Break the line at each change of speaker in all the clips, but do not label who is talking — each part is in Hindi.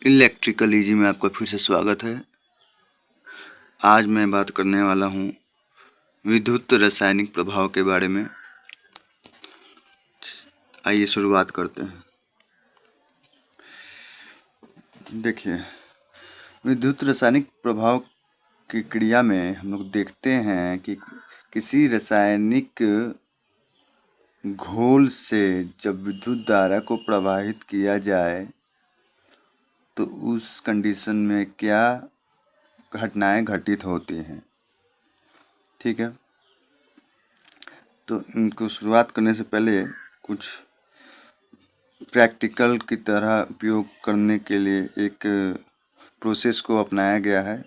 इलेक्ट्रिकल इजी में आपका फिर से स्वागत है। आज मैं बात करने वाला हूँ विद्युत रासायनिक प्रभाव के बारे में। आइए शुरुआत करते हैं। देखिए, विद्युत रासायनिक प्रभाव की क्रिया में हम लोग देखते हैं कि किसी रासायनिक घोल से जब विद्युत धारा को प्रवाहित किया जाए तो उस कंडीशन में क्या घटनाएं घटित होती हैं। ठीक है, तो इनको शुरुआत करने से पहले कुछ प्रैक्टिकल की तरह उपयोग करने के लिए एक प्रोसेस को अपनाया गया है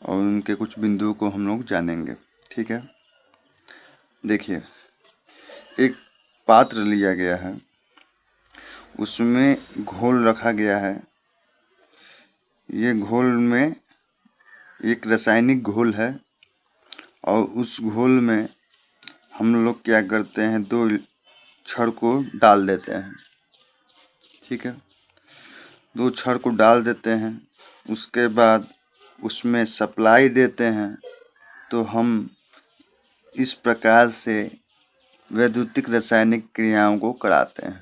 और उनके कुछ बिंदुओं को हम लोग जानेंगे। ठीक है, देखिए, एक पात्र लिया गया है, उसमें घोल रखा गया है। ये घोल में एक रासायनिक घोल है और उस घोल में हम लोग क्या करते हैं, दो छड़ को डाल देते हैं। ठीक है, दो छड़ को डाल देते हैं, उसके बाद उसमें सप्लाई देते हैं। तो हम इस प्रकार से वैद्युतिक रासायनिक क्रियाओं को कराते हैं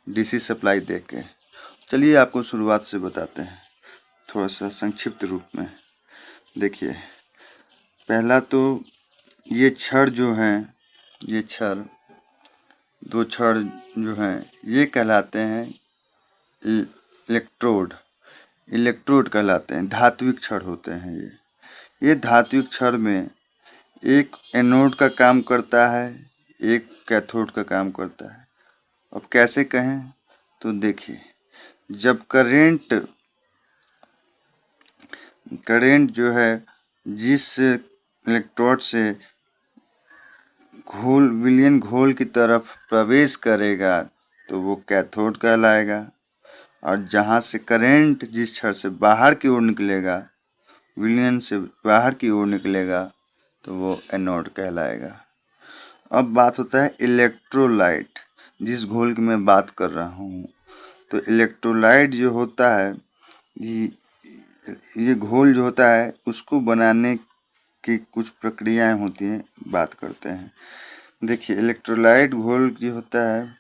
डीसी सप्लाई देके। चलिए आपको शुरुआत से बताते हैं थोड़ा सा संक्षिप्त रूप में। देखिए, पहला तो ये छड़ जो हैं, ये छड़, दो छड़ जो हैं, ये कहलाते हैं इलेक्ट्रोड। इलेक्ट्रोड कहलाते हैं, धात्विक छड़ होते हैं ये धात्विक छड़ में एक एनोड का काम करता है, एक कैथोड का काम करता है। अब कैसे कहें तो देखिए, जब करंट जो है जिस इलेक्ट्रोड से विलयन घोल की तरफ प्रवेश करेगा तो वो कैथोड कहलाएगा, और जहाँ से करंट जिस छड़ से बाहर की ओर निकलेगा, विलयन से बाहर की ओर निकलेगा, तो वो एनोड कहलाएगा। अब बात होता है इलेक्ट्रोलाइट, जिस घोल की मैं बात कर रहा हूँ। तो इलेक्ट्रोलाइट जो होता है, ये घोल जो होता है, उसको बनाने की कुछ प्रक्रियाएं होती हैं, बात करते हैं। देखिए, इलेक्ट्रोलाइट घोल जो होता है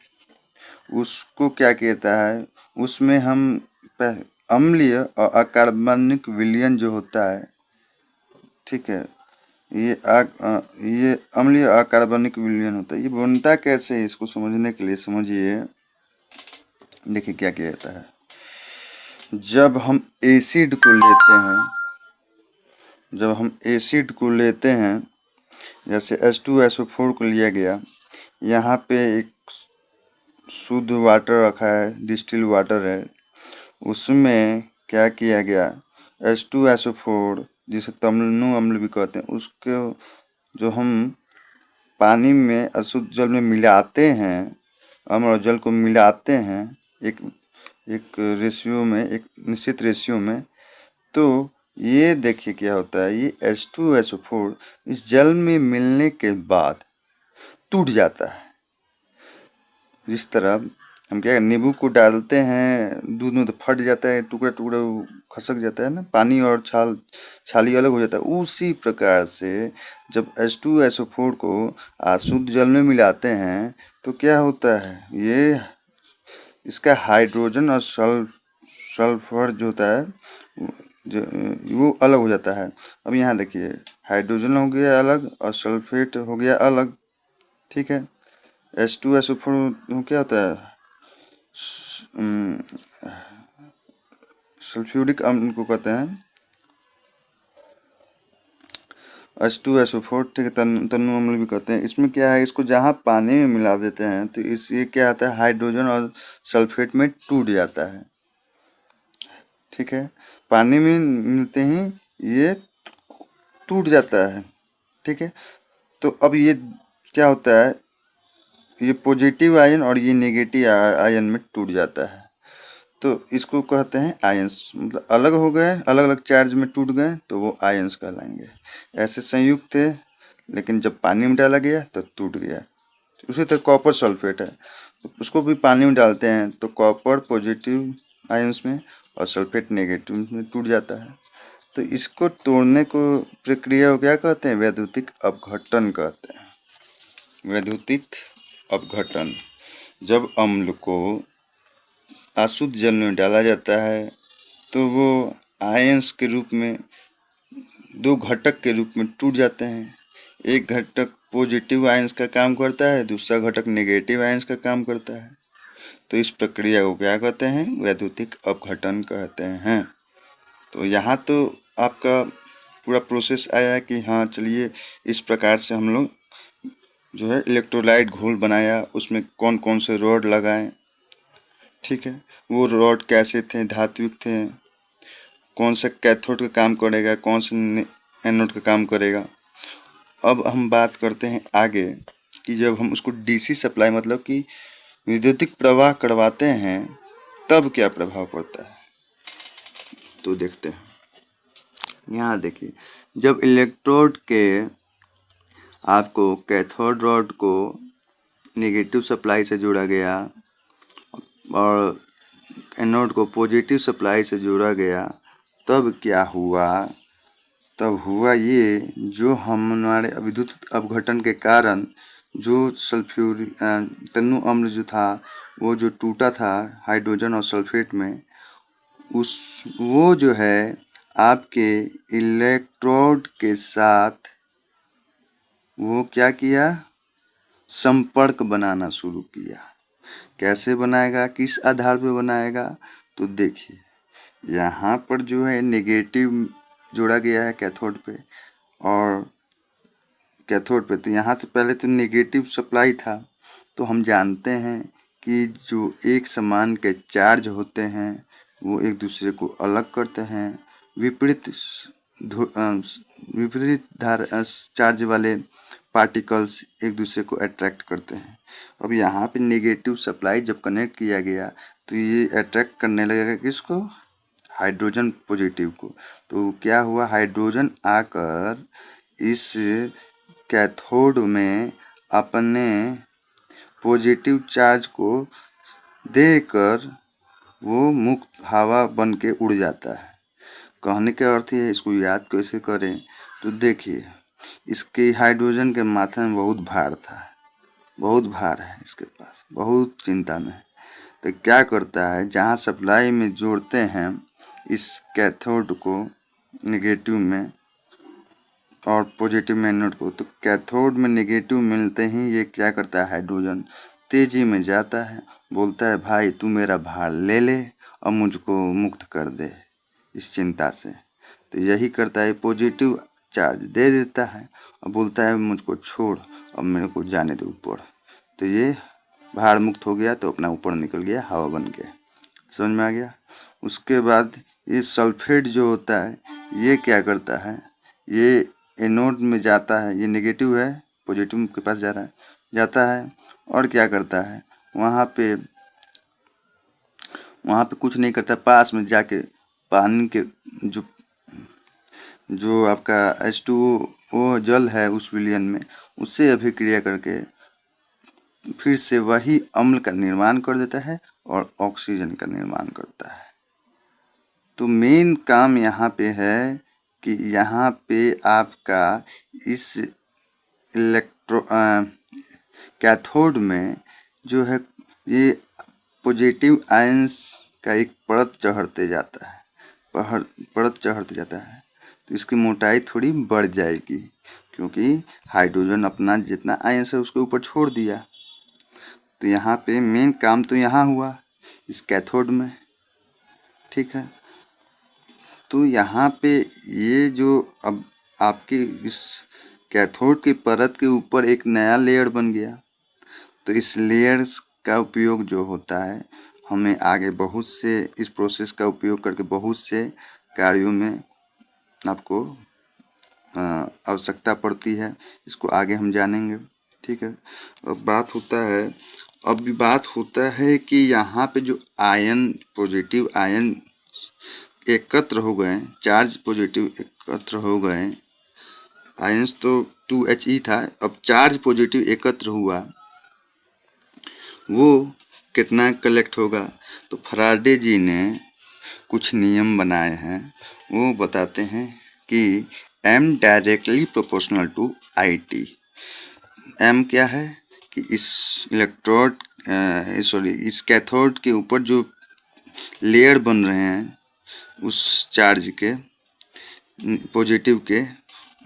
उसको क्या कहता है, उसमें हम अम्लीय और अकार्बनिक विलयन जो होता है, ठीक है, ये अम्लीय अकार्बनिक विलयन होता है। ये बनता कैसे है, इसको समझने के लिए समझिए। देखिए क्या किया जाता है, जब हम एसिड को लेते हैं, जैसे H2SO4 को लिया गया, यहाँ पे एक शुद्ध वाटर रखा है, डिस्टिल वाटर है, उसमें क्या किया गया, H2SO4 जिसे तमनु अम्ल भी कहते हैं, उसको जो हम पानी में अशुद्ध जल में मिलाते हैं, अम्ल और जल को मिलाते हैं एक रेशियो में, एक निश्चित रेशियो में, तो ये देखिए क्या होता है, ये H2SO4 इस जल में मिलने के बाद टूट जाता है। जिस तरह हम क्या नींबू को डालते हैं दूध में तो फट जाता है, टुकड़ा टुकड़ा खसक जाता है ना, पानी और छाली अलग हो जाता है। उसी प्रकार से जब H2SO4 को अशुद्ध जल में मिलाते हैं तो क्या होता है, ये इसका हाइड्रोजन और सल्फर जो होता है वो अलग हो जाता है। अब यहाँ देखिए, हाइड्रोजन हो गया अलग और सल्फेट हो गया अलग। ठीक है, H2SO4 क्या होता है, सल्फ्यूरिक अम्ल को कहते हैं, H2SO4, ठीक है, तन्नु अम्ल भी कहते हैं। इसमें क्या है, इसको जहाँ पानी में मिला देते हैं तो ये क्या आता है, हाइड्रोजन और सल्फेट में टूट जाता है। ठीक है, पानी में मिलते ही ये टूट जाता है। ठीक है, तो अब ये क्या होता है, ये पॉजिटिव आयन और ये नेगेटिव आयन में टूट जाता है। तो इसको कहते हैं आयंस, मतलब अलग हो गए, अलग अलग चार्ज में टूट गए तो वो आयंस कहलाएंगे। ऐसे संयुक्त थे, लेकिन जब पानी में डाला गया तो टूट गया। उसी तरह कॉपर सल्फेट है, उसको भी पानी में डालते हैं तो कॉपर पॉजिटिव आयंस में और सल्फेट नेगेटिव में टूट जाता है। तो इसको तोड़ने को प्रक्रिया को क्या कहते हैं? वैद्युतिक अपघटन कहते हैं। वैद्युतिक अपघटन। जब अम्ल को अशुद्ध जल में डाला जाता है तो वो आयंस के रूप में दो घटक के रूप में टूट जाते हैं। एक घटक पॉजिटिव आयंस का काम करता है, दूसरा घटक नेगेटिव आयंस का काम करता है। तो इस प्रक्रिया को क्या कहते हैं? वैद्युतिक अपघटन कहते हैं। तो यहाँ तो आपका पूरा प्रोसेस आया कि हाँ चलिए इस प्रकार से हम लोग जो है इलेक्ट्रोलाइट घोल बनाया, उसमें कौन कौन से रॉड लगाएं, ठीक है। वो रॉड कैसे थे? धात्विक थे। कौन सा कैथोड का काम करेगा, कौन सा एनोड का काम करेगा। अब हम बात करते हैं आगे कि जब हम उसको डीसी सप्लाई मतलब कि विद्युतिक प्रवाह करवाते हैं तब क्या प्रभाव पड़ता है, तो देखते हैं। यहाँ देखिए, जब इलेक्ट्रोड के आपको कैथोड रॉड को नेगेटिव सप्लाई से जोड़ा गया और एनोड को पॉजिटिव सप्लाई से जोड़ा गया, तब क्या हुआ? तब हुआ ये, जो हमारे विद्युत अपघटन के कारण जो सल्फ्यूरिक तन्नु अम्ल जो था वो जो टूटा था हाइड्रोजन और सल्फेट में, वो जो है आपके इलेक्ट्रोड के साथ वो क्या किया? संपर्क बनाना शुरू किया। कैसे बनाएगा, किस आधार पे बनाएगा? तो देखिए, यहाँ पर जो है नेगेटिव जोड़ा गया है कैथोड पे और कैथोड पे। तो यहाँ तो पहले तो नेगेटिव सप्लाई था। तो हम जानते हैं कि जो एक समान के चार्ज होते हैं वो एक दूसरे को अलग करते हैं। विपरीत धारा चार्ज वाले पार्टिकल्स एक दूसरे को अट्रैक्ट करते हैं। अब यहाँ पे नेगेटिव सप्लाई जब कनेक्ट किया गया तो ये अट्रैक्ट करने लगेगा किसको? हाइड्रोजन पॉजिटिव को। तो क्या हुआ? हाइड्रोजन आकर इस कैथोड में अपने पॉजिटिव चार्ज को देकर वो मुक्त हवा बन के उड़ जाता है। कहने का अर्थ है, इसको याद कैसे करें? तो देखिए, इसके हाइड्रोजन के माथे में बहुत भार था, बहुत भार है इसके पास, बहुत चिंता में है। तो क्या करता है, जहाँ सप्लाई में जोड़ते हैं इस कैथोड को नेगेटिव में और पॉजिटिव में एनोड को, तो कैथोड में नेगेटिव मिलते ही ये क्या करता है? हाइड्रोजन तेजी में जाता है, बोलता है भाई तू मेरा भार ले ले और मुझको मुक्त कर दे इस चिंता से। तो यही करता है, पॉजिटिव चार्ज दे देता है और बोलता है मुझको छोड़ और मेरे को जाने दे ऊपर। तो ये भार मुक्त हो गया, तो अपना ऊपर निकल गया, हवा बन गया। समझ में आ गया? उसके बाद ये सल्फेट जो होता है ये क्या करता है? ये एनोड में जाता है, ये नेगेटिव है, पॉजिटिव के पास जा रहा है, जाता है और क्या करता है? वहाँ पे कुछ नहीं करता, पास में जाके पानी के जो जो आपका H2O जल है उस विलयन में, उससे अभिक्रिया करके फिर से वही अम्ल का निर्माण कर देता है और ऑक्सीजन का निर्माण करता है। तो मेन काम यहाँ पे है कि यहाँ पे आपका इस कैथोड में जो है ये पॉजिटिव आयंस का एक परत चढ़ते जाता है, परत चढ़ते जाता है। तो इसकी मोटाई थोड़ी बढ़ जाएगी क्योंकि हाइड्रोजन अपना जितना आयंस है उसके ऊपर छोड़ दिया। तो यहाँ पे मेन काम तो यहाँ हुआ इस कैथोड में, ठीक है। तो यहाँ पे ये जो अब आपके इस कैथोड की परत के ऊपर एक नया लेयर बन गया। तो इस लेयर का उपयोग जो होता है, हमें आगे बहुत से इस प्रोसेस का उपयोग करके बहुत से कार्यों में आपको आवश्यकता पड़ती है। इसको आगे हम जानेंगे, ठीक है। अब बात होता है कि यहाँ पे जो आयन, पॉजिटिव आयन एकत्र हो गए, चार्ज पॉजिटिव एकत्र हो गए, आयंस तो 2He था, अब चार्ज पॉजिटिव एकत्र हुआ, वो कितना कलेक्ट होगा। तो फराडे जी ने कुछ नियम बनाए हैं, वो बताते हैं कि m directly proportional to IT। m क्या है कि इस इलेक्ट्रोड इस कैथोड के ऊपर जो लेयर बन रहे हैं उस चार्ज के, पॉजिटिव के,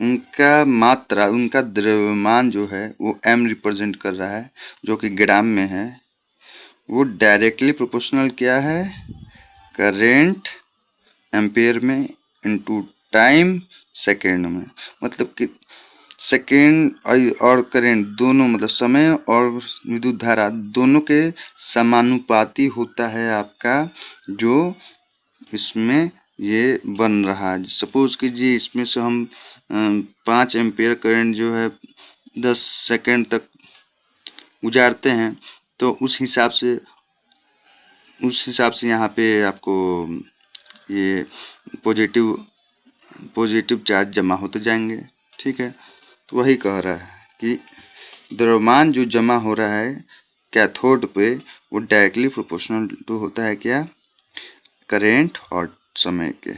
उनका मात्रा, उनका द्रव्यमान जो है वो m रिप्रेजेंट कर रहा है, जो कि ग्राम में है। वो डायरेक्टली प्रोपोर्शनल क्या है, करेंट एम्पेयर में इनटू टाइम सेकेंड में। मतलब कि सेकेंड और करेंट दोनों, मतलब समय और विद्युत धारा दोनों के समानुपाती होता है आपका जो इसमें ये बन रहा है। सपोज कीजिए इसमें से हम 5 एम्पेयर करंट जो है 10 सेकेंड तक गुजारते हैं, तो उस हिसाब से यहाँ पे आपको ये पॉजिटिव चार्ज जमा होते जाएंगे। ठीक है, तो वही कह रहा है कि द्रव्यमान जो जमा हो रहा है कैथोड पे वो डायरेक्टली प्रोपोर्शनल टू होता है क्या, करेंट और समय के।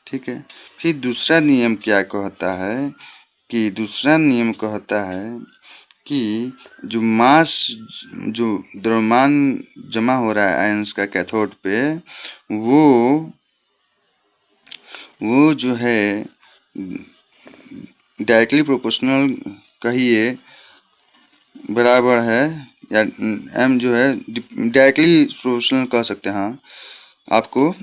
ठीक है, फिर दूसरा नियम क्या कहता है कि दूसरा नियम कहता है कि जो मास, जो द्रव्यमान जमा हो रहा है आयंस का कैथोड पे, वो जो है डायरेक्टली प्रोपोर्शनल कहिए बराबर है, या m जो है डायरेक्टली प्रोपोर्शनल कह सकते हैं। हाँ, आपको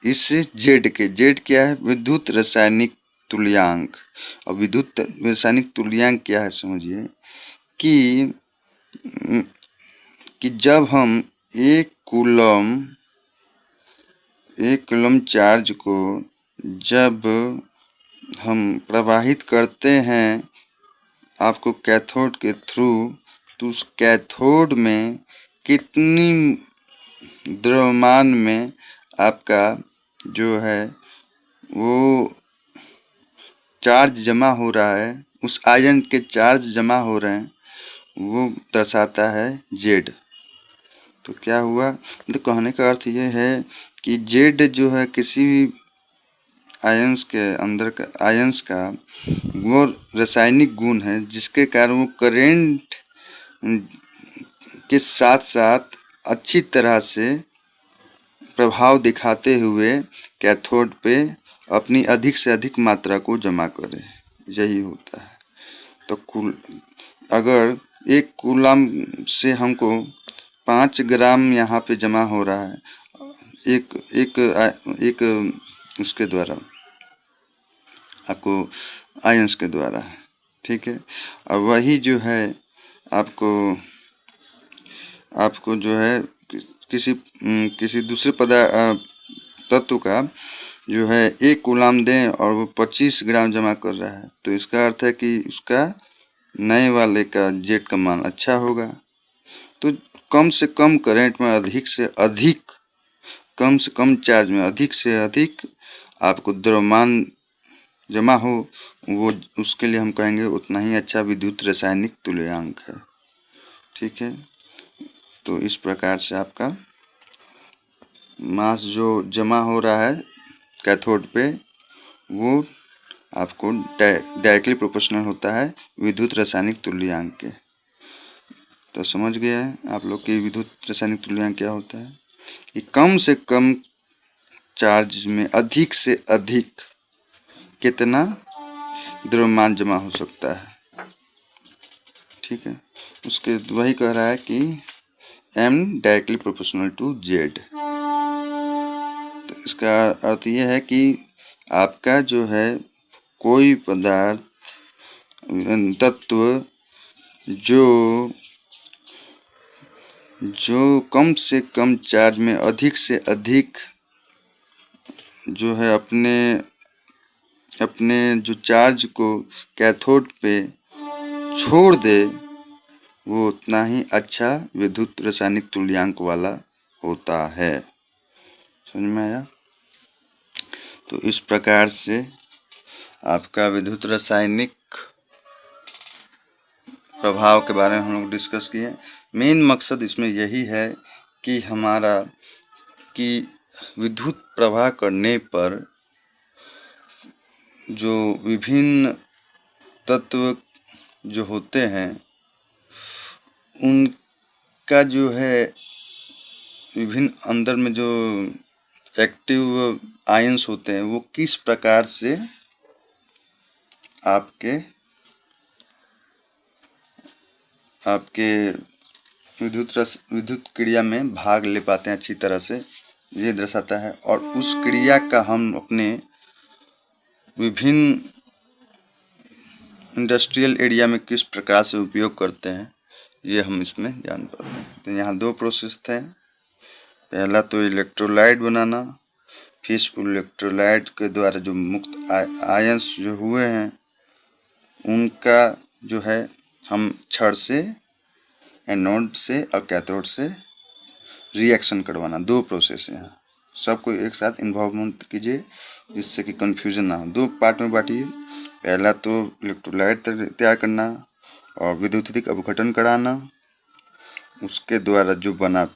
इस z के, z क्या है, विद्युत रासायनिक तुल्यांक। और विद्युत रासायनिक तुल्यांक क्या है समझिए कि जब हम एक कूलम चार्ज को जब हम प्रवाहित करते हैं आपको कैथोड के थ्रू, तो उस कैथोड में कितनी द्रव्यमान में आपका जो है वो चार्ज जमा हो रहा है, उस आयन के चार्ज जमा हो रहे हैं, वो दर्शाता है जेड। तो क्या हुआ, तो कहने का अर्थ ये है कि जेड जो है किसी भी आयंस के अंदर का, आयंस का वो रासायनिक गुण है जिसके कारण वो करेंट के साथ साथ अच्छी तरह से प्रभाव दिखाते हुए कैथोड पे अपनी अधिक से अधिक मात्रा को जमा करे, यही होता है। तो अगर एक कूलम से हमको 5 ग्राम यहाँ पे जमा हो रहा है एक उसके द्वारा, आपको आयंस के द्वारा। ठीक है, और वही जो है आपको जो है किसी दूसरे तत्व का जो है 1 कूलम दें और वो 25 ग्राम जमा कर रहा है, तो इसका अर्थ है कि उसका नए वाले का जेड का मान अच्छा होगा। तो कम से कम करंट में अधिक से अधिक, कम से कम चार्ज में अधिक से अधिक आपको द्रव्यमान जमा हो, वो उसके लिए हम कहेंगे उतना ही अच्छा विद्युत रासायनिक तुल्यांक है। ठीक है, तो इस प्रकार से आपका मास जो जमा हो रहा है कैथोड पे वो आपको डायरेक्टली प्रोपोर्शनल होता है विद्युत रासायनिक तुल्यांक के। तो समझ गए हैं आप लोग कि विद्युत रासायनिक तुल्यांक क्या होता है, कि कम से कम चार्ज में अधिक से अधिक कितना द्रव्यमान जमा हो सकता है। ठीक है, उसके वही कह रहा है कि m directly proportional to z। तो इसका अर्थ ये है कि आपका जो है कोई पदार्थ तत्व जो कम से कम चार्ज में अधिक से अधिक जो है अपने जो चार्ज को कैथोड पे छोड़ दे, वो उतना ही अच्छा विद्युत रासायनिक तुल्यांक वाला होता है। समझ में आया? तो इस प्रकार से आपका विद्युत रासायनिक प्रभाव के बारे में हम लोग डिस्कस किए। मेन मकसद इसमें यही है कि हमारा कि विद्युत प्रवाह करने पर जो विभिन्न तत्व जो होते हैं उनका जो है विभिन्न अंदर में जो एक्टिव आयंस होते हैं वो किस प्रकार से आपके विद्युत क्रिया में भाग ले पाते हैं अच्छी तरह से, ये दर्शाता है। और उस क्रिया का हम अपने विभिन्न इंडस्ट्रियल एरिया में किस प्रकार से उपयोग करते हैं ये हम इसमें जान पाते हैं। तो यहाँ दो प्रोसेस थे। पहला तो इलेक्ट्रोलाइट बनाना, फिर इलेक्ट्रोलाइट के द्वारा जो मुक्त आयंस जो हुए हैं उनका जो है हम छड़ से, एनोड से और कैथोड से रिएक्शन करवाना। दो प्रोसेस है यहाँ, सबको एक साथ इन्वॉल्वमेंट कीजिए जिससे कि कंफ्यूजन ना हो। दो पार्ट में बांटिए। पहला तो इलेक्ट्रोलाइट तैयार करना और विद्युतीय अपघटन कराना, उसके द्वारा जो बना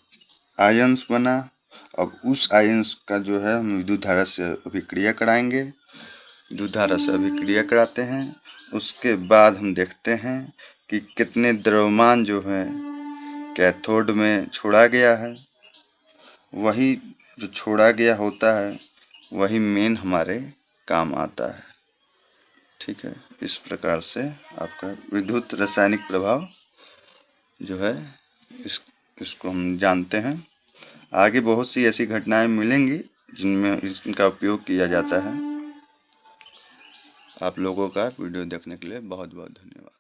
आयंस बना, अब उस आयंस का जो है हम विद्युत धारा से अभिक्रिया कराएंगे। विद्युत धारा से अभिक्रिया कराते हैं, उसके बाद हम देखते हैं कि कितने द्रव्यमान जो है कैथोड में छोड़ा गया है। वही जो छोड़ा गया होता है वही मेन हमारे काम आता है। ठीक है, इस प्रकार से आपका विद्युत रासायनिक प्रभाव जो है इसको हम जानते हैं। आगे बहुत सी ऐसी घटनाएं मिलेंगी जिनमें इसका उपयोग किया जाता है। आप लोगों का वीडियो देखने के लिए बहुत बहुत धन्यवाद।